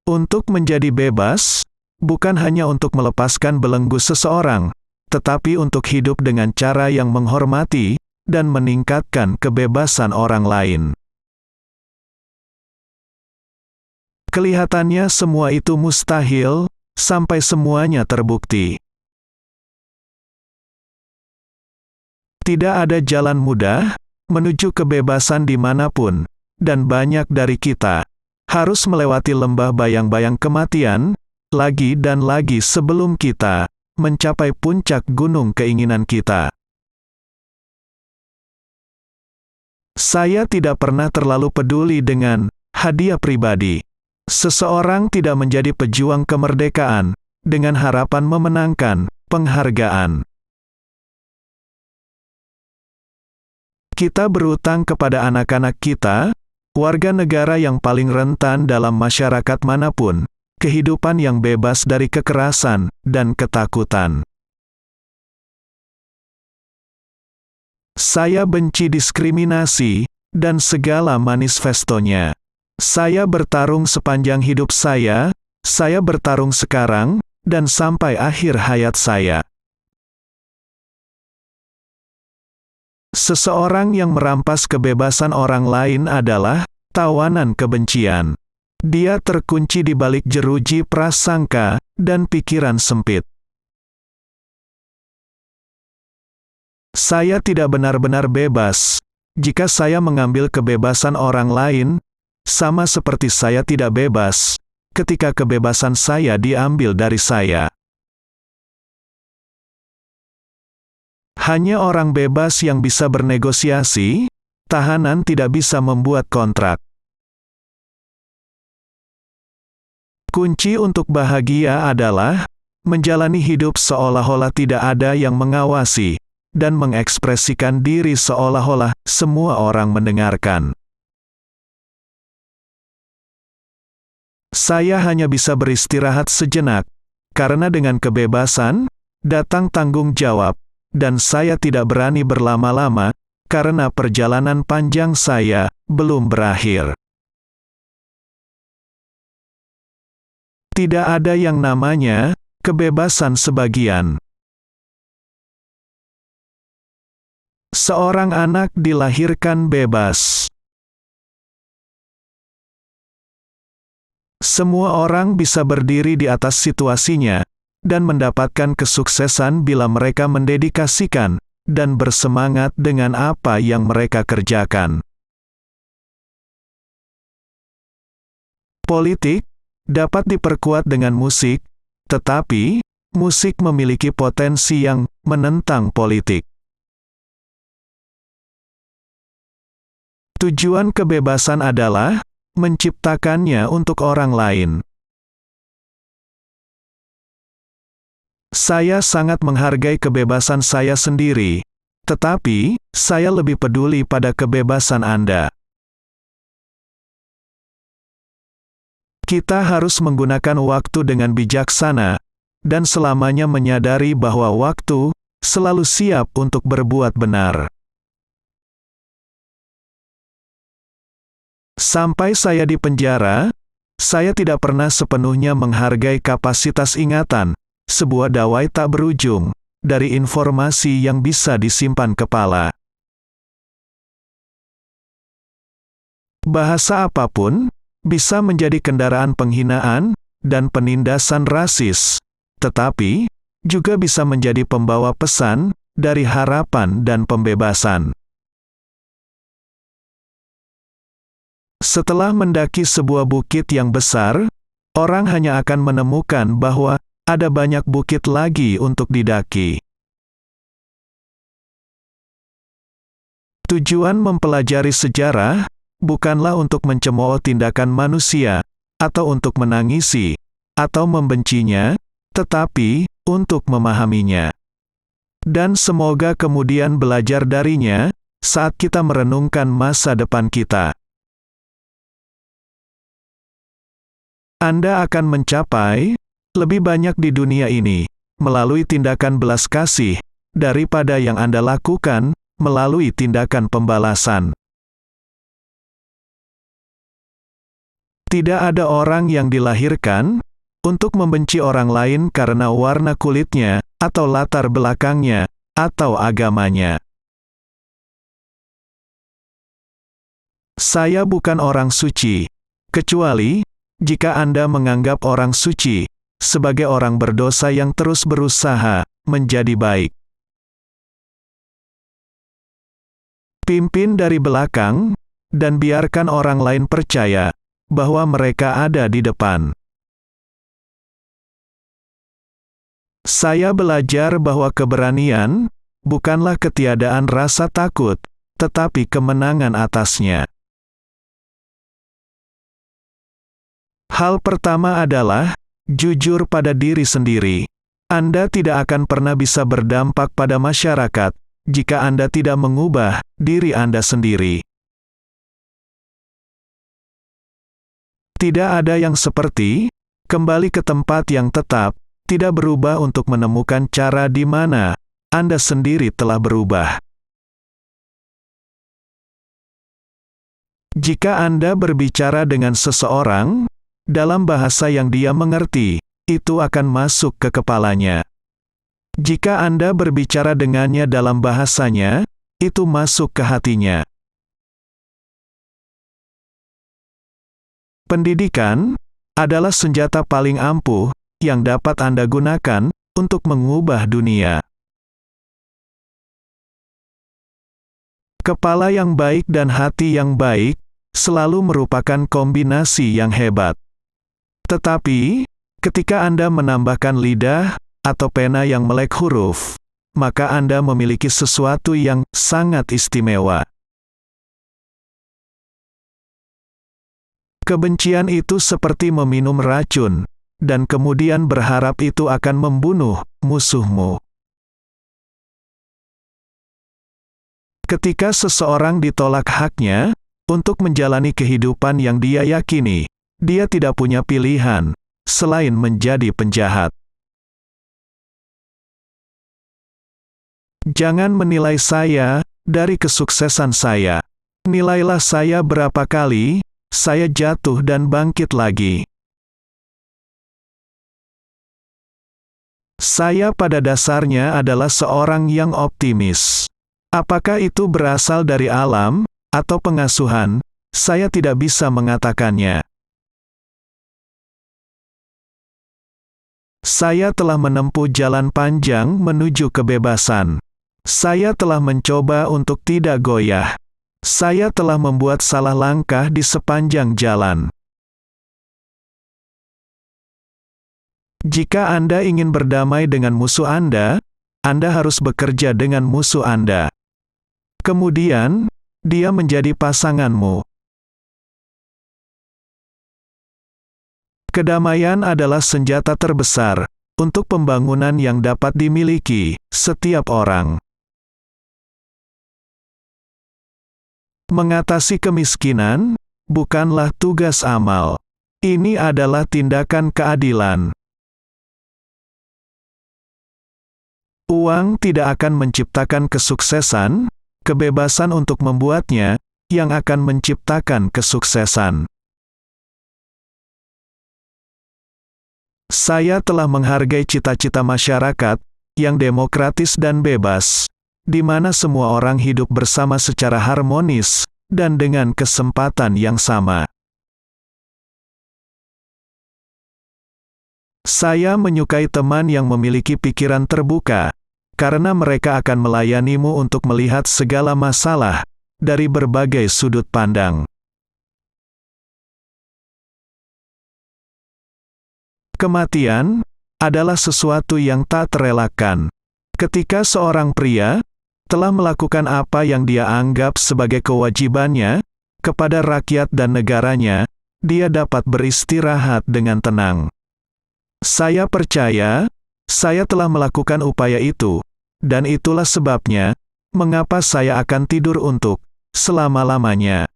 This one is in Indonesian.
Untuk menjadi bebas, bukan hanya untuk melepaskan belenggu seseorang, tetapi untuk hidup dengan cara yang menghormati dan meningkatkan kebebasan orang lain. Kelihatannya semua itu mustahil, sampai semuanya terbukti. Tidak ada jalan mudah menuju kebebasan dimanapun, dan banyak dari kita harus melewati lembah bayang-bayang kematian, lagi dan lagi sebelum kita mencapai puncak gunung keinginan kita. Saya tidak pernah terlalu peduli dengan hadiah pribadi. Seseorang tidak menjadi pejuang kemerdekaan dengan harapan memenangkan penghargaan. Kita berutang kepada anak-anak kita, warga negara yang paling rentan dalam masyarakat manapun, kehidupan yang bebas dari kekerasan dan ketakutan. Saya benci diskriminasi dan segala manifestonya. Saya bertarung sepanjang hidup saya bertarung sekarang, dan sampai akhir hayat saya. Seseorang yang merampas kebebasan orang lain adalah tawanan kebencian. Dia terkunci di balik jeruji prasangka dan pikiran sempit. Saya tidak benar-benar bebas jika saya mengambil kebebasan orang lain, sama seperti saya tidak bebas ketika kebebasan saya diambil dari saya. Hanya orang bebas yang bisa bernegosiasi, tahanan tidak bisa membuat kontrak. Kunci untuk bahagia adalah menjalani hidup seolah-olah tidak ada yang mengawasi, dan mengekspresikan diri seolah-olah semua orang mendengarkan. Saya hanya bisa beristirahat sejenak, karena dengan kebebasan datang tanggung jawab, dan saya tidak berani berlama-lama, karena perjalanan panjang saya belum berakhir. Tidak ada yang namanya kebebasan sebagian. Seorang anak dilahirkan bebas. Semua orang bisa berdiri di atas situasinya dan mendapatkan kesuksesan bila mereka mendedikasikan dan bersemangat dengan apa yang mereka kerjakan. Politik dapat diperkuat dengan musik, tetapi musik memiliki potensi yang menentang politik. Tujuan kebebasan adalah menciptakannya untuk orang lain. Saya sangat menghargai kebebasan saya sendiri, tetapi saya lebih peduli pada kebebasan Anda. Kita harus menggunakan waktu dengan bijaksana, dan selamanya menyadari bahwa waktu selalu siap untuk berbuat benar. Sampai saya di penjara, saya tidak pernah sepenuhnya menghargai kapasitas ingatan, sebuah dawai tak berujung, dari informasi yang bisa disimpan kepala. Bahasa apapun bisa menjadi kendaraan penghinaan dan penindasan rasis, tetapi juga bisa menjadi pembawa pesan dari harapan dan pembebasan. Setelah mendaki sebuah bukit yang besar, orang hanya akan menemukan bahwa ada banyak bukit lagi untuk didaki. Tujuan mempelajari sejarah bukanlah untuk mencemooh tindakan manusia, atau untuk menangisi, atau membencinya, tetapi untuk memahaminya. Dan semoga kemudian belajar darinya saat kita merenungkan masa depan kita. Anda akan mencapai lebih banyak di dunia ini melalui tindakan belas kasih daripada yang Anda lakukan melalui tindakan pembalasan. Tidak ada orang yang dilahirkan untuk membenci orang lain karena warna kulitnya, atau latar belakangnya, atau agamanya. Saya bukan orang suci, kecuali jika Anda menganggap orang suci sebagai orang berdosa yang terus berusaha menjadi baik. Pimpin dari belakang, dan biarkan orang lain percaya bahwa mereka ada di depan. Saya belajar bahwa keberanian bukanlah ketiadaan rasa takut, tetapi kemenangan atasnya. Hal pertama adalah jujur pada diri sendiri. Anda tidak akan pernah bisa berdampak pada masyarakat jika Anda tidak mengubah diri Anda sendiri. Tidak ada yang seperti kembali ke tempat yang tetap, tidak berubah untuk menemukan cara di mana Anda sendiri telah berubah. Jika Anda berbicara dengan seseorang dalam bahasa yang dia mengerti, itu akan masuk ke kepalanya. Jika Anda berbicara dengannya dalam bahasanya, itu masuk ke hatinya. Pendidikan adalah senjata paling ampuh yang dapat Anda gunakan untuk mengubah dunia. Kepala yang baik dan hati yang baik selalu merupakan kombinasi yang hebat. Tetapi, ketika Anda menambahkan lidah atau pena yang melek huruf, maka Anda memiliki sesuatu yang sangat istimewa. Kebencian itu seperti meminum racun, dan kemudian berharap itu akan membunuh musuhmu. Ketika seseorang ditolak haknya untuk menjalani kehidupan yang dia yakini, dia tidak punya pilihan selain menjadi penjahat. Jangan menilai saya dari kesuksesan saya. Nilailah saya berapa kali saya jatuh dan bangkit lagi. Saya pada dasarnya adalah seorang yang optimis. Apakah itu berasal dari alam atau pengasuhan? Saya tidak bisa mengatakannya. Saya telah menempuh jalan panjang menuju kebebasan. Saya telah mencoba untuk tidak goyah. Saya telah membuat salah langkah di sepanjang jalan. Jika Anda ingin berdamai dengan musuh Anda harus bekerja dengan musuh Anda. Kemudian, dia menjadi pasanganmu. Kedamaian adalah senjata terbesar untuk pembangunan yang dapat dimiliki setiap orang. Mengatasi kemiskinan bukanlah tugas amal. Ini adalah tindakan keadilan. Uang tidak akan menciptakan kesuksesan, kebebasan untuk membuatnya yang akan menciptakan kesuksesan. Saya telah menghargai cita-cita masyarakat yang demokratis dan bebas, di mana semua orang hidup bersama secara harmonis dan dengan kesempatan yang sama. Saya menyukai teman yang memiliki pikiran terbuka, karena mereka akan melayanimu untuk melihat segala masalah dari berbagai sudut pandang. Kematian adalah sesuatu yang tak terelakkan. Ketika seorang pria telah melakukan apa yang dia anggap sebagai kewajibannya kepada rakyat dan negaranya, dia dapat beristirahat dengan tenang. Saya percaya, saya telah melakukan upaya itu, dan itulah sebabnya mengapa saya akan tidur untuk selama-lamanya.